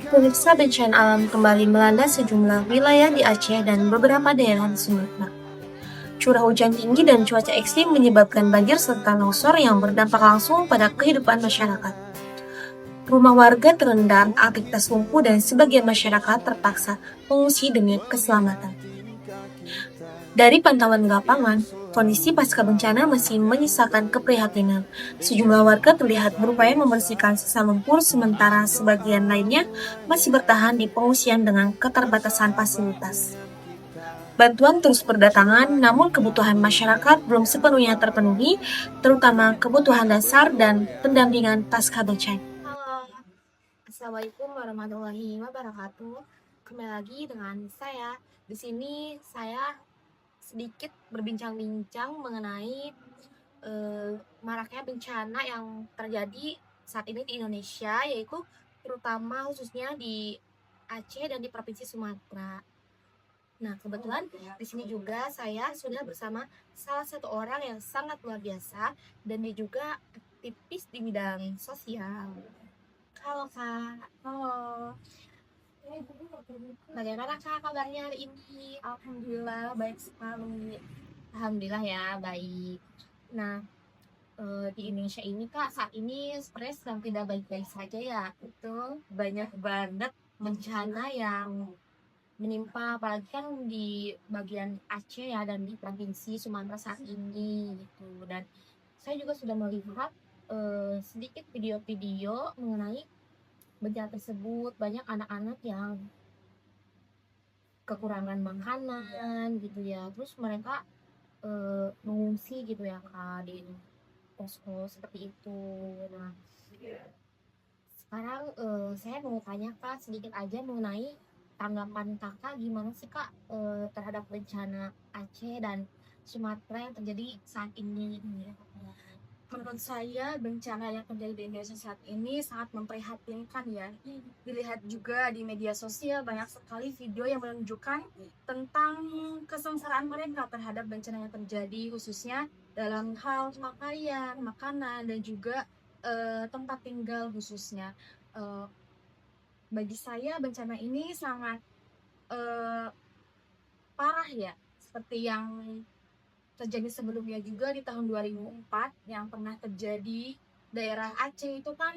Pemirsa, bencana alam kembali melanda sejumlah wilayah di Aceh dan beberapa daerah di Sumatera. Curah hujan tinggi dan cuaca ekstrim menyebabkan banjir serta longsor yang berdampak langsung pada kehidupan masyarakat. Rumah warga terendam, aktivitas lumpuh, dan sebagian masyarakat terpaksa mengungsi demi keselamatan. Dari pantauan di lapangan, kondisi pasca bencana masih menyisakan keprihatinan. Sejumlah warga terlihat berupaya membersihkan sisa lumpur, sementara sebagian lainnya masih bertahan di pengungsian dengan keterbatasan fasilitas. Bantuan terus berdatangan, namun kebutuhan masyarakat belum sepenuhnya terpenuhi, terutama kebutuhan dasar dan pendampingan pasca bencana. Halo, Assalamualaikum warahmatullahi wabarakatuh. Kembali lagi dengan saya. Di sini saya sedikit berbincang-bincang mengenai maraknya bencana yang terjadi saat ini di Indonesia, yaitu terutama khususnya di Aceh dan di Provinsi Sumatera. Nah, kebetulan di sini juga saya sudah bersama salah satu orang yang sangat luar biasa dan dia juga aktivis di bidang sosial. Halo Kak. Halo. Bagaimana Kak kabarnya hari ini? Alhamdulillah baik sekali. Alhamdulillah ya, baik. Nah, di Indonesia ini Kak saat ini stres sedang tidak baik-baik saja ya. Itu banyak banget bencana yang menimpa, apalagi kan di bagian Aceh ya dan di provinsi Sumatera saat ini gitu. Dan saya juga sudah melihat sedikit video-video mengenai bencana tersebut. Banyak anak-anak yang kekurangan makanan gitu ya, terus mereka mengungsi gitu ya Kak di posko seperti itu. Nah, sekarang saya mau tanya Kak sedikit aja mengenai tanggapan Kakak gimana sih Kak terhadap bencana Aceh dan Sumatera yang terjadi saat ini gitu ya. Menurut saya bencana yang terjadi di Indonesia saat ini sangat memprihatinkan ya. Dilihat juga di media sosial banyak sekali video yang menunjukkan tentang kesengsaraan mereka terhadap bencana yang terjadi, khususnya dalam hal pakaian, makanan, dan juga tempat tinggal khususnya. Eh, Bagi saya bencana ini sangat eh, parah ya, seperti yang terjadi sebelumnya juga di tahun 2004 yang pernah terjadi daerah Aceh itu kan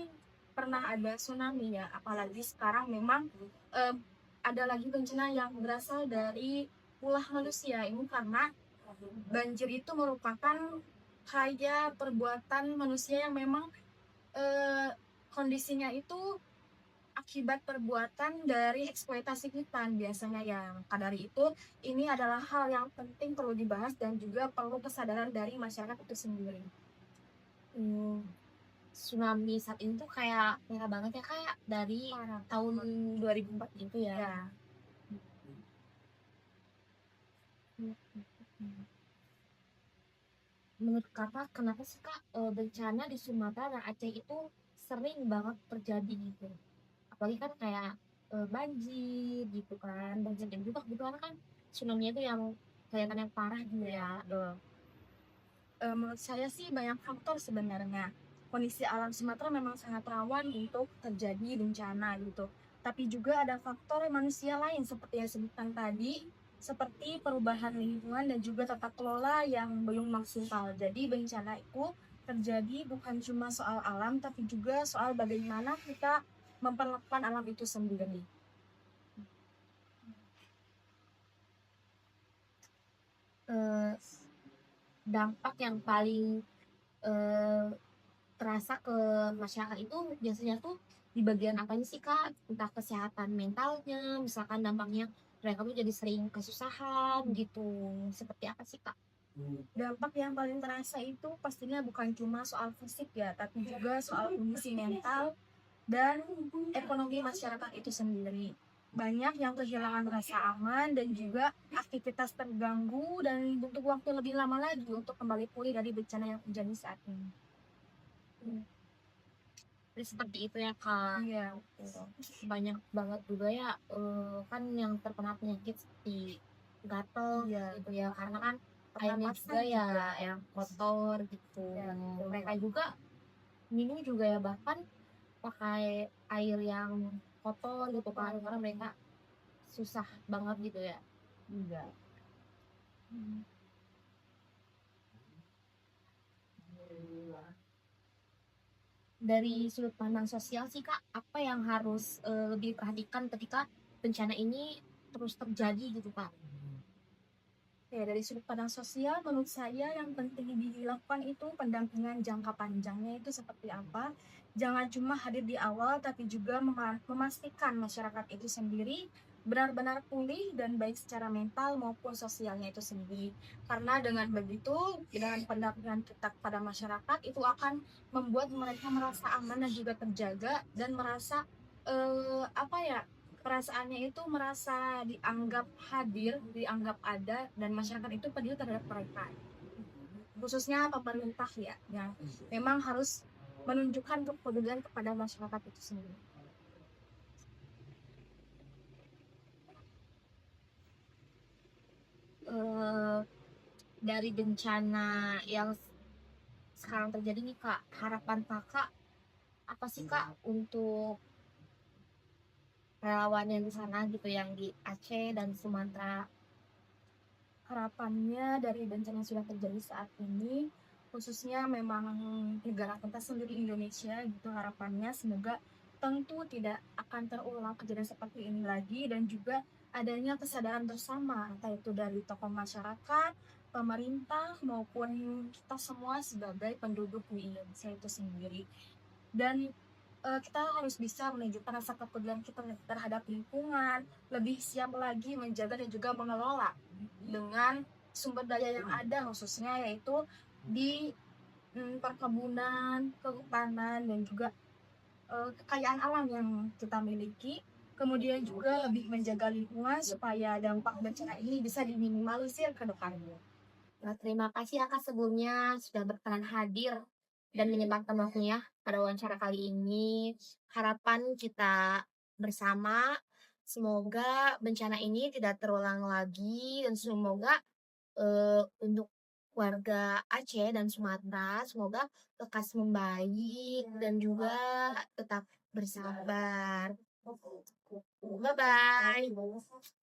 pernah ada tsunami ya, apalagi sekarang memang eh, ada lagi bencana yang berasal dari ulah manusia ini karena banjir itu merupakan kayak perbuatan manusia yang memang eh, kondisinya itu akibat perbuatan dari eksploitasi hutan biasanya yang maka dari itu ini adalah hal yang penting perlu dibahas dan juga perlu kesadaran dari masyarakat itu sendiri. Hmm, tsunami saat ini tuh kayak merah banget ya kayak dari Parah. tahun 2004 gitu ya. Ya, Menurut Kakak, kenapa sih Kak bencana di Sumatera dan Aceh itu sering banget terjadi gitu? Apalagi kan kayak banjir gitu kan, banjir dan juga kebetulan kan tsunami itu yang kelihatannya parah gitu ya. menurut saya sih banyak faktor sebenarnya. Kondisi alam Sumatera memang sangat rawan untuk terjadi bencana gitu. Tapi juga ada faktor manusia lain seperti yang disebutkan tadi, seperti perubahan lingkungan dan juga tata kelola yang belum maksimal. Jadi bencana itu terjadi bukan cuma soal alam, tapi juga soal bagaimana kita memperlakukan alam itu sendiri. Eh, Dampak yang paling eh, terasa ke masyarakat itu biasanya tuh di bagian apanya sih Kak? Entah kesehatan mentalnya, misalkan dampaknya mereka tuh jadi sering kesusahan gitu. Seperti apa sih Kak? Dampak yang paling terasa itu pastinya bukan cuma soal fisik ya, tapi juga soal kondisi mental dan ekonomi masyarakat itu sendiri. Banyak yang kehilangan rasa aman dan juga aktivitas terganggu dan butuh waktu lebih lama lagi untuk kembali pulih dari bencana yang terjadi saat ini. Jadi seperti itu ya Kak. Iya, Banyak banget juga ya kan yang terkena penyakit seperti gatel iya. gitu ya karena kan airnya juga ya yang kotor gitu. Ya, betul. Mereka juga minum juga ya bahkan pakai air yang kotor gitu kan, karena mereka susah banget gitu ya. Enggak. Dari sudut pandang sosial sih Kak, apa yang harus lebih perhatikan ketika bencana ini terus terjadi gitu Kak? Ya, dari sudut pandang sosial, menurut saya yang penting dilakukan itu pendampingan jangka panjangnya itu seperti apa. Jangan cuma hadir di awal, tapi juga memastikan masyarakat itu sendiri benar-benar pulih dan baik secara mental maupun sosialnya itu sendiri. Karena dengan begitu, dengan pendampingan kita kepada masyarakat, itu akan membuat mereka merasa aman dan juga terjaga dan merasa apa ya, perasaannya itu merasa dianggap hadir, dianggap ada, dan masyarakat itu peduli terhadap mereka. Khususnya pemerintah ya, yang memang harus menunjukkan kepedulian kepada masyarakat itu sendiri. Eh, dari bencana yang sekarang terjadi nih Kak, harapan Kakak apa sih Kak untuk relawan yang di sana gitu, yang di Aceh dan Sumatera? Harapannya dari bencana yang sudah terjadi saat ini, khususnya memang negara kita sendiri Indonesia gitu, harapannya semoga tentu tidak akan terulang kejadian seperti ini lagi, dan juga adanya kesadaran bersama entah itu dari tokoh masyarakat, pemerintah maupun kita semua sebagai penduduk di Indonesia itu sendiri. Dan kita harus bisa menunjukkan rasa kepedulian kita terhadap lingkungan, lebih siap lagi menjaga dan juga mengelola dengan sumber daya yang ada, khususnya yaitu di perkebunan, kehutanan, dan juga kekayaan alam yang kita miliki. Kemudian juga lebih menjaga lingkungan supaya dampak bencana ini bisa diminimalisir ke depannya. Nah, terima kasih ya Kak sebelumnya sudah berkenan hadir dan menyempatkan waktunya pada wawancara kali ini. Harapan kita bersama, semoga bencana ini tidak terulang lagi, dan semoga untuk warga Aceh dan Sumatera semoga lekas membaik dan juga tetap bersabar. Bye bye.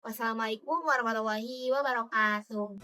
Wassalamualaikum warahmatullahi wabarakatuh.